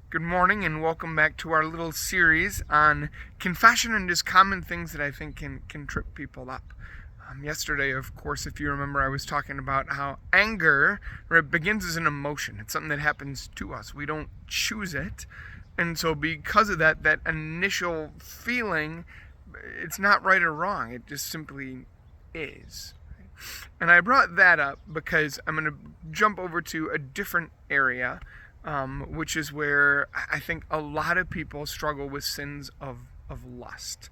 Good morning and welcome back to our little series on confession and just common things that I think can trip people up. Yesterday, of course, if you remember, I was talking about how anger begins as an emotion. It's something that happens to us. We don't choose it. And so because of that, that initial feeling, it's not right or wrong. It just simply is. And I brought that up because I'm going to jump over to a different area, which is where I think a lot of people struggle with sins of lust.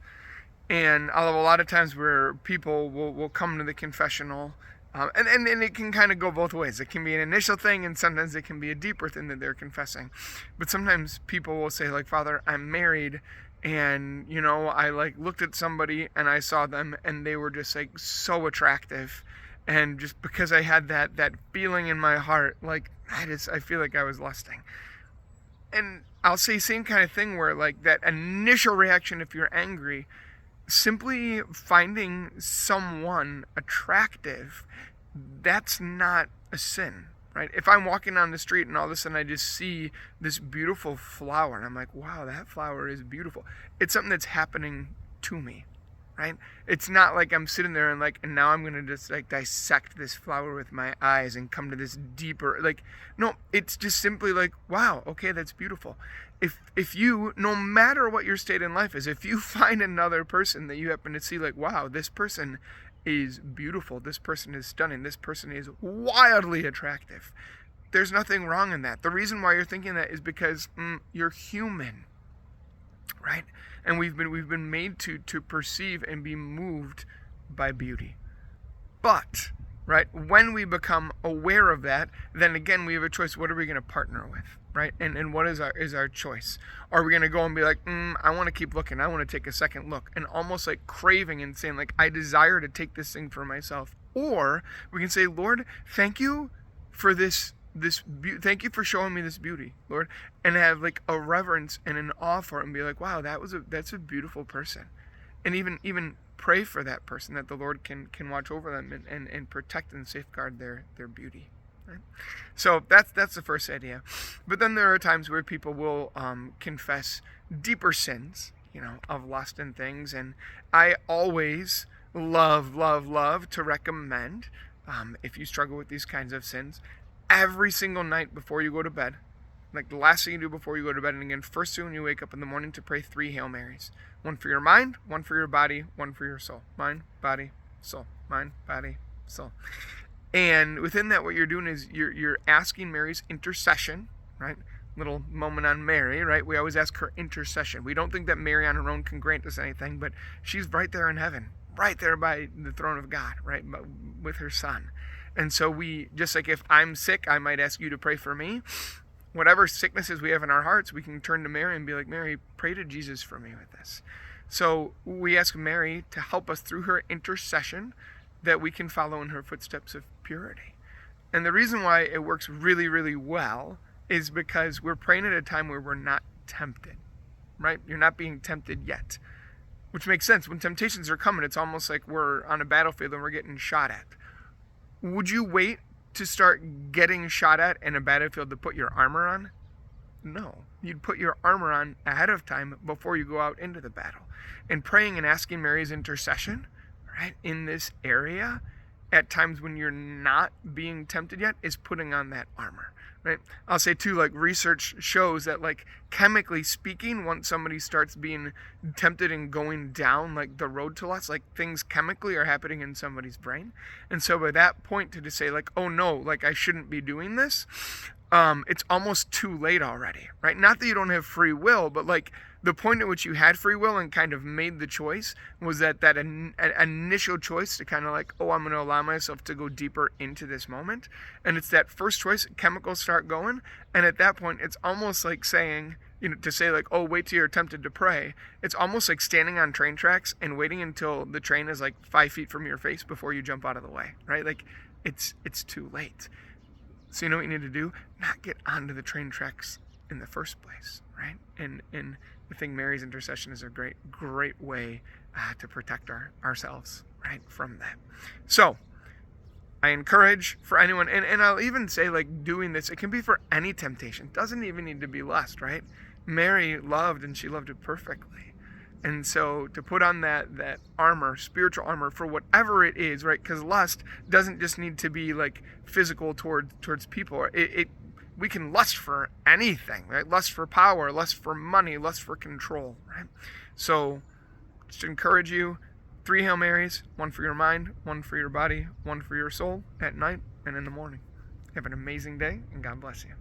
And I'll have a lot of times where people will come to the confessional, and it can kind of go both ways. It can be an initial thing, and sometimes it can be a deeper thing that they're confessing. But sometimes people will say, like, Father, I'm married, and, I, like, looked at somebody, and I saw them, and they were just, like, so attractive. And just because I had that feeling in my heart, like, I feel like I was lusting. And I'll say same kind of thing where, like, that initial reaction, if you're angry, simply finding someone attractive, that's not a sin, right? If I'm walking down the street and all of a sudden I just see this beautiful flower and I'm like, wow, that flower is beautiful. It's something that's happening to me, right? It's not like I'm sitting there and now I'm going to just like dissect this flower with my eyes and come to this deeper, no, it's just simply like, wow, okay, that's beautiful. If you, no matter what your state in life is, if you find another person that you happen to see like, wow, this person is beautiful, this person is stunning, this person is wildly attractive, there's nothing wrong in that. The reason why you're thinking that is because you're human, right? And we've been made to perceive and be moved by beauty. But, right, when we become aware of that, then again we have a choice. What are we going to partner with, right? And what is our choice? Are we going to go and be like, I want to keep looking, I want to take a second look, and almost like craving and saying like, I desire to take this thing for myself? Or we can say, Lord, thank you for thank you for showing me this beauty, Lord, and have like a reverence and an awe for it, and be like, wow, that's a beautiful person, and even pray for that person, that the Lord can watch over them and protect and safeguard their beauty, right? So that's the first idea. But then there are times where people will confess deeper sins, of lust and things, and I always love to recommend, if you struggle with these kinds of sins, every single night before you go to bed, like the last thing you do before you go to bed, and again first thing when you wake up in the morning, to pray 3 Hail Marys. One for your mind, one for your body, one for your soul. Mind, body, soul. Mind, body, soul. And within that, what you're doing is you're asking Mary's intercession, right? Little moment on Mary, right? We always ask her intercession. We don't think that Mary on her own can grant us anything, but she's right there in heaven, right there by the throne of God, right? With her son. And so we, just like if I'm sick, I might ask you to pray for me. Whatever sicknesses we have in our hearts, we can turn to Mary and be like, Mary, pray to Jesus for me with this. So we ask Mary to help us through her intercession, that we can follow in her footsteps of purity. And the reason why it works really, really well is because we're praying at a time where we're not tempted, right? You're not being tempted yet, which makes sense. When temptations are coming, it's almost like we're on a battlefield and we're getting shot at. Would you wait to start getting shot at in a battlefield to put your armor on? No. You'd put your armor on ahead of time before you go out into the battle. And praying and asking Mary's intercession, right, in this area, at times when you're not being tempted yet, is putting on that armor, right? I'll say too, like, research shows that, like, chemically speaking, once somebody starts being tempted and going down like the road to lust, like, things chemically are happening in somebody's brain. And so by that point, to just say like, oh no, like, I shouldn't be doing this, it's almost too late already, right? Not that you don't have free will, but like the point at which you had free will and kind of made the choice was that initial choice to kind of like, oh, I'm going to allow myself to go deeper into this moment. And it's that first choice, chemicals start going. And at that point, it's almost like saying, to say like, oh, wait till you're tempted to pray. It's almost like standing on train tracks and waiting until the train is like 5 feet from your face before you jump out of the way, right? Like it's too late. So you know what you need to do? Not get onto the train tracks in the first place, right? And I think Mary's intercession is a great way to protect ourselves, right, from that. So I encourage for anyone, and I'll even say, like, doing this, it can be for any temptation. It doesn't even need to be lust, right? Mary loved, and she loved it perfectly. And so to put on that armor, spiritual armor, for whatever it is, right? Because lust doesn't just need to be like physical towards people. We can lust for anything, right? Lust for power, lust for money, lust for control, right? So just encourage you, 3 Hail Marys, one for your mind, one for your body, one for your soul at night and in the morning. Have an amazing day, and God bless you.